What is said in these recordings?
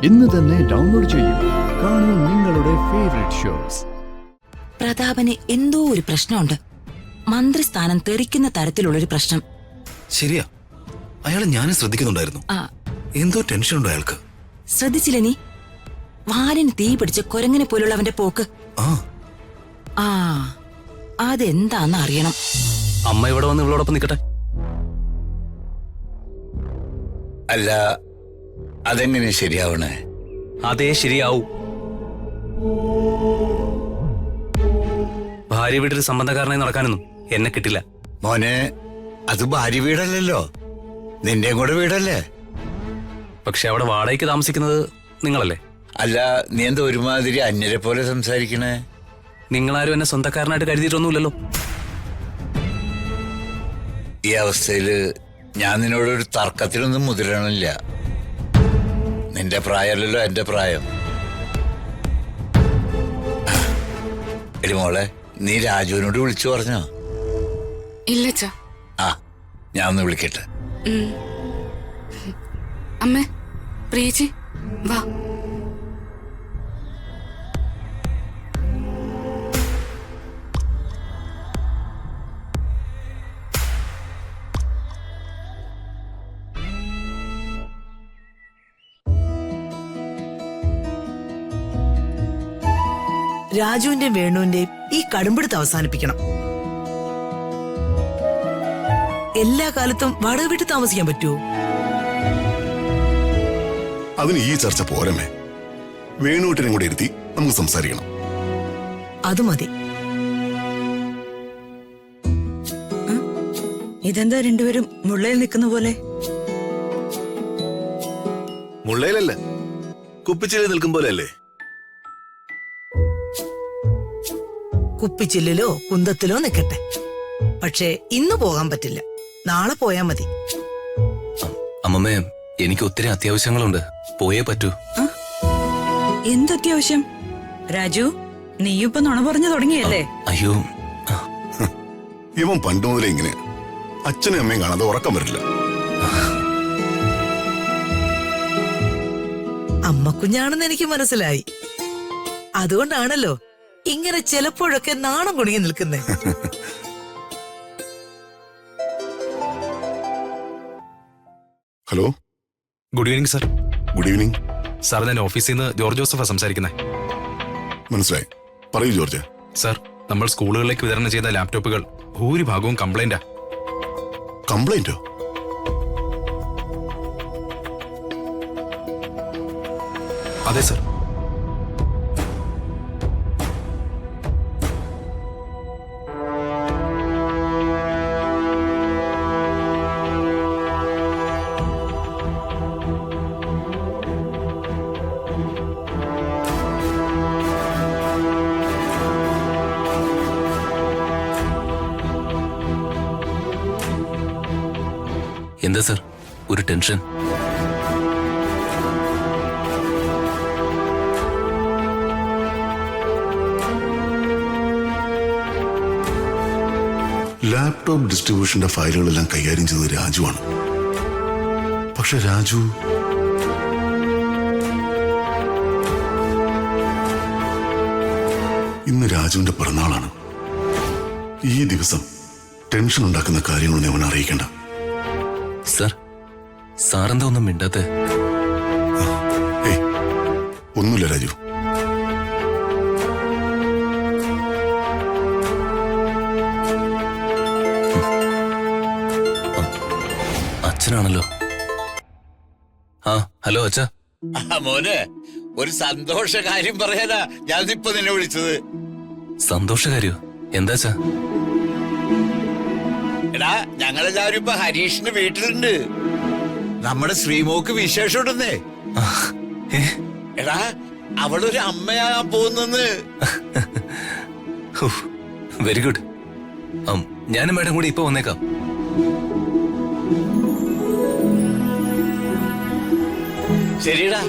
ഇന്ന് തന്നെ ഡൗൺലോഡ് ചെയ്യൂ. കാണൂ നിങ്ങളുടെ ഫേവറേറ്റ് ഷോസ്. പ്രതാപന് എന്തോ ഒരു പ്രശ്നമുണ്ട്. മന്ത്രിസ്ഥാനം തെറിക്കുന്ന തരത്തിലുള്ളൊരു പ്രശ്നം. ശരിയാ, അയാളെ ഞാനും ശ്രദ്ധിക്കുന്നുണ്ടായിരുന്നു. എന്തോ ടെൻഷനുണ്ടോ അയാൾക്ക്? ശ്രദ്ധിച്ചില്ല നീ? വാലിന് തീ പിടിച്ച കൊരങ്ങനെ പോലുള്ള അവന്റെ പോക്ക്. ആ അതെന്താന്ന് അറിയണം. അമ്മ ഇവിടെ വന്ന് ഇവളോടൊപ്പം നിൽക്കട്ടെ. അല്ല, അതെങ്ങനെ ശരിയാവണേ? അതേ ശരിയാവൂ. ഭാര്യ വീട്ടിൽ സംബന്ധക്കാരനായി നടക്കാനൊന്നും എന്നെ കിട്ടില്ല. മോനെ, അത് ഭാര്യ വീടല്ലല്ലോ, നിന്റെയും കൂടെ വീടല്ലേ? പക്ഷെ അവിടെ വാടകയ്ക്ക് താമസിക്കുന്നത് നിങ്ങളല്ലേ? അല്ല, നീ എന്താ ഒരുമാതിരി അന്യരെ പോലെ സംസാരിക്കണേ? നിങ്ങളാരും എന്നെ സ്വന്തക്കാരനായിട്ട് കരുതിയിട്ടൊന്നുമില്ലല്ലോ. ഈ അവസ്ഥയില് ഞാൻ നിന്നോടൊരു തർക്കത്തിനൊന്നും മുതിരണില്ല. നിന്റെ പ്രായമല്ലല്ലോ എന്റെ പ്രായം. എടി മോളെ, നീ രാജുവിനോട് വിളിച്ചു പറഞ്ഞോ? ഇല്ല. ആ, ഞാൻ ഒന്ന് വിളിക്കട്ടെ. അമ്മേ, പ്രിയച്ചി വാ. രാജുവിന്റെയും വേണുവിന്റെയും ഈ കടുംപിടുത്ത് അവസാനിപ്പിക്കണം. എല്ലാ കാലത്തും വാടക വീട്ടിൽ താമസിക്കാൻ പറ്റുമോ? അതിന് ഈ ചർച്ച പോരമേ. വേണുവിട്ടിനും കൂടെ ഇരുത്തി നമുക്ക് സംസാരിക്കണം. അത് മതി. ഇതെന്താ രണ്ടുപേരും മുള്ളയിൽ നിൽക്കുന്ന പോലെ? മുള്ളയിലല്ല, കുപ്പിച്ചില് നിൽക്കും പോലെ അല്ലേ? കുപ്പിച്ചില്ലോ കുന്തത്തിലോ നിൽക്കട്ടെ, പക്ഷേ ഇന്ന് പോകാൻ പറ്റില്ല. നാളെ പോയാ മതി. അമ്മമ്മേ, എനിക്ക് ഒത്തിരി അത്യാവശ്യങ്ങളുണ്ട്, പോയേ പറ്റൂ. എന്തത്യാവശ്യം? രാജു, നീയിപ്പൊ നുണ പറഞ്ഞു തുടങ്ങിയല്ലേ? അയ്യോ, ഇവൻ പണ്ട് മുതലേ ഇങ്ങനെ. അച്ഛനും അമ്മയും കാണാതെ ഉറക്കം വരില്ല. അമ്മക്കുഞ്ഞാണെന്ന് എനിക്ക് മനസ്സിലായി. അതുകൊണ്ടാണല്ലോ ഇങ്ങനെ ചിലപ്പോഴൊക്കെ നാണം കുടുങ്ങി നിൽക്കുന്നേ. Hello, good evening sir. Good evening sir, ഞാൻ ഓഫീസിൽ നിന്ന് ജോർജ് ജോസഫാ സംസാരിക്കുന്നത്. മനസ്സിലായി, പറയൂ ജോർജ്. സർ, നമ്മൾ സ്കൂളുകളിലേക്ക് വിതരണം ചെയ്ത ലാപ്ടോപ്പുകൾ ഭൂരിഭാഗവും കംപ്ലൈന്റാ. കംപ്ലൈന്റോ? അതെ സർ. എന്താ സർ ഒരു ടെൻഷൻ? ലാപ്ടോപ്പ് ഡിസ്ട്രിബ്യൂഷന്റെ ഫയലുകളെല്ലാം കൈകാര്യം ചെയ്തത് രാജുവാണ്. പക്ഷെ രാജു ഇന്ന് രാജുവിന്റെ പിറന്നാളാണ്. ഈ ദിവസം ടെൻഷൻ ഉണ്ടാക്കുന്ന കാര്യങ്ങളൊന്നും അവൻ അറിയിക്കേണ്ട. സർ, സാറെന്താ ഒന്നും മിണ്ടാത്തെ? ഒന്നുമില്ല രാജു. അച്ഛനാണല്ലോ. ആ, ഹലോ അച്ഛാ. മോനെ, ഒരു സന്തോഷ കാര്യം പറയാനാ ഞാനിപ്പോ നിന്നെ വിളിച്ചത്. സന്തോഷകാര്യോ? എന്താ അച്ഛാ? എടാ, ഞങ്ങളെല്ലാവരും ഇപ്പൊ ഹരീഷിന്റെ വീട്ടിലുണ്ട്. നമ്മുടെ ശ്രീമോക്ക് വിശേഷം ഉണ്ടെന്നേ. എടാ, അവളൊരു അമ്മയാകാൻ പോകുന്നെന്ന്. Very good. ഞാനും മേഡം കൂടി ഇപ്പൊ വന്നേക്കാം. ശരിടാ.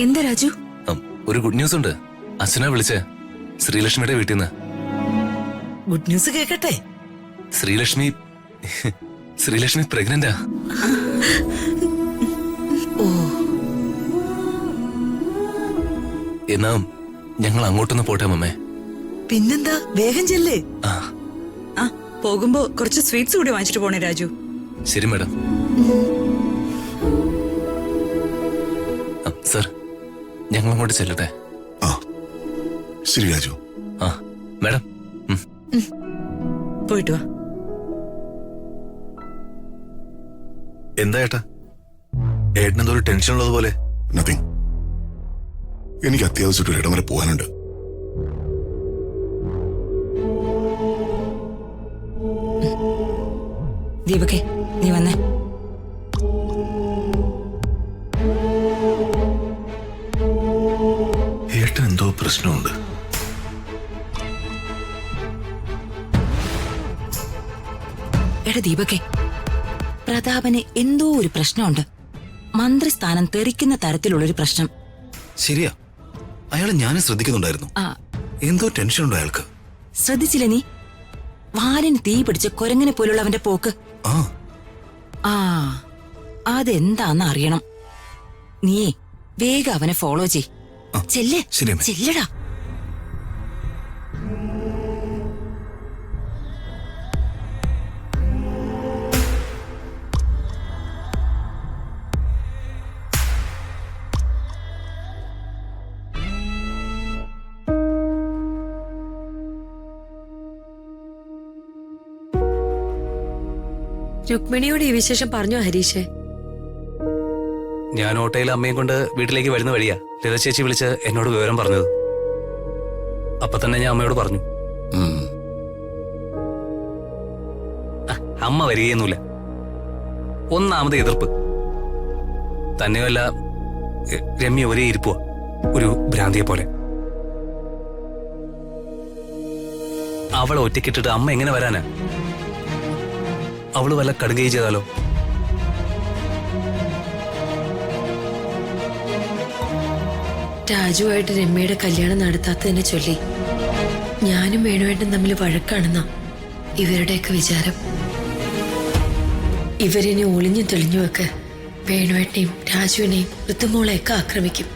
എന്താ രാജു? ഒരു ഗുഡ് ന്യൂസ് ഉണ്ട്. അച്ഛനാ വിളിച്ചേ, ശ്രീലക്ഷ്മിയുടെ വീട്ടിൽ നിന്ന്. ഗുഡ് ന്യൂസ് കേക്കട്ടെ. ശ്രീലക്ഷ്മി ശ്രീലക്ഷ്മി പ്രഗ്നന്റാ. എന്നാ ഞങ്ങൾ അങ്ങോട്ടൊന്ന് പോട്ടെ അമ്മേ. പിന്നെന്താ, വേഗം ചെല്ലേ. ആ പോകുമ്പോ കുറച്ച് സ്വീറ്റ്സ് കൂടി വാങ്ങിച്ചിട്ട് പോണേ രാജു. ശരി മാഡം. സർ, ഞങ്ങൾ അങ്ങോട്ട് ചെല്ലട്ടെ. ആ ശരി രാജു. ആ മാഡം. പോയിട്ട് വാ. എന്താ ഏട്ടാ, ഏട്ടനെന്തോ ഒരു ടെൻഷൻ ഉള്ളതുപോലെ. നത്തിങ്. എനിക്ക് അത്യാവശ്യമായിട്ട് ഒരു ഇടം വരെ പോകാനുണ്ട്. ദീപകേ, നീ വന്നേ. ഏട്ടൻ എന്തോ പ്രശ്നമുണ്ട്. എടാ ദീപകേ, പ്രതാപന് എന്തോ ഒരു പ്രശ്നമുണ്ട്. മന്ത്രിസ്ഥാനം തെറിക്കുന്ന തരത്തിലുള്ളൊരു പ്രശ്നം. ശരിയാ, അയാളെ ഞാനും ശ്രദ്ധിക്കുന്നുണ്ടായിരുന്നു. ആ, എന്തോ ടെൻഷനുണ്ട് അയാൾക്ക്. ശ്രദ്ധിച്ചില്ലേ നീ? വാലിന് തീ പിടിച്ച കുരങ്ങനെ പോലുള്ള അവന്റെ പോക്ക്. ആ ആ, അതെന്താന്ന് അറിയണം. നീയേ വേഗം അവനെ ഫോളോ ചെയ്. ചെല്ലേ, ശരി അമ്മേ. ചെല്ലടാ. രുക്മിണിയോട് ഈ വിശേഷം പറഞ്ഞോ ഹരീഷേ? ഞാൻ ഓട്ടോയിൽ അമ്മയും കൊണ്ട് വീട്ടിലേക്ക് വരുന്ന വഴിയാ ലത ചേച്ചി വിളിച്ച് എന്നോട് വിവരം പറഞ്ഞത്. അപ്പൊ തന്നെ ഞാൻ അമ്മയോട് പറഞ്ഞു. അമ്മ വരികയൊന്നുമില്ല. ഒന്നാമത് എതിർപ്പ്. തന്നെയല്ല, രമ്യ ഒരേ ഇരിപ്പുവാ, ഒരു ഭ്രാന്തിയെ പോലെ. അവളെ ഒറ്റക്കിട്ടിട്ട് അമ്മ എങ്ങനെ വരാനാ? അവള് വല്ല കടുകയും ചെയ്താലോ? രാജുവായിട്ട് രമ്യയുടെ കല്യാണം നടത്താത്തതിനെ ചൊല്ലി ഞാനും വേണുവേട്ടൻ തമ്മിൽ വഴക്കാണെന്നാ ഇവരുടെയൊക്കെ വിചാരം. ഇവരിനെ ഒളിഞ്ഞു തെളിഞ്ഞുമൊക്കെ വേണുവേട്ടനെയും രാജുവിനെയും ഋതുമോളെയൊക്കെ ആക്രമിക്കും.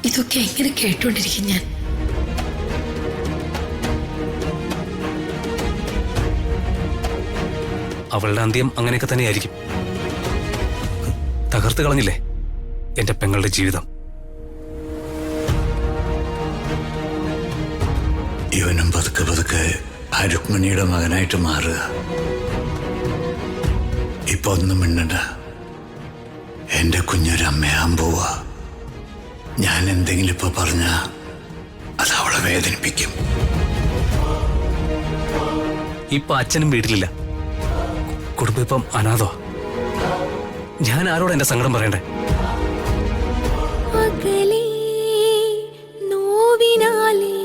ഇതൊക്കെ എങ്ങനെ കേട്ടോണ്ടിരിക്കും ഞാൻ? അവളുടെ അന്ത്യം അങ്ങനെയൊക്കെ തന്നെയായിരിക്കും. തകർത്ത് കളഞ്ഞില്ലേ എന്റെ പെങ്ങളുടെ ജീവിതം. ഇവനും പതുക്കെ പതുക്കെ ആ രുക്മിണിയുടെ മകനായിട്ട് മാറുക. ഇപ്പൊ ഒന്നും മിണ്ടണ്ട. എന്റെ കുഞ്ഞൊരമ്മയാൻ പോവാ. ഞാൻ എന്തെങ്കിലും ഇപ്പൊ പറഞ്ഞ അത് അവളെ വേദനിപ്പിക്കും. ഇപ്പൊ അച്ഛനും വീട്ടിലില്ല. കുടുംബം ഇപ്പം അനാഥോ. ഞാൻ ആരോട് എന്റെ സങ്കടം പറയണ്ടേ? നോവിനാലേ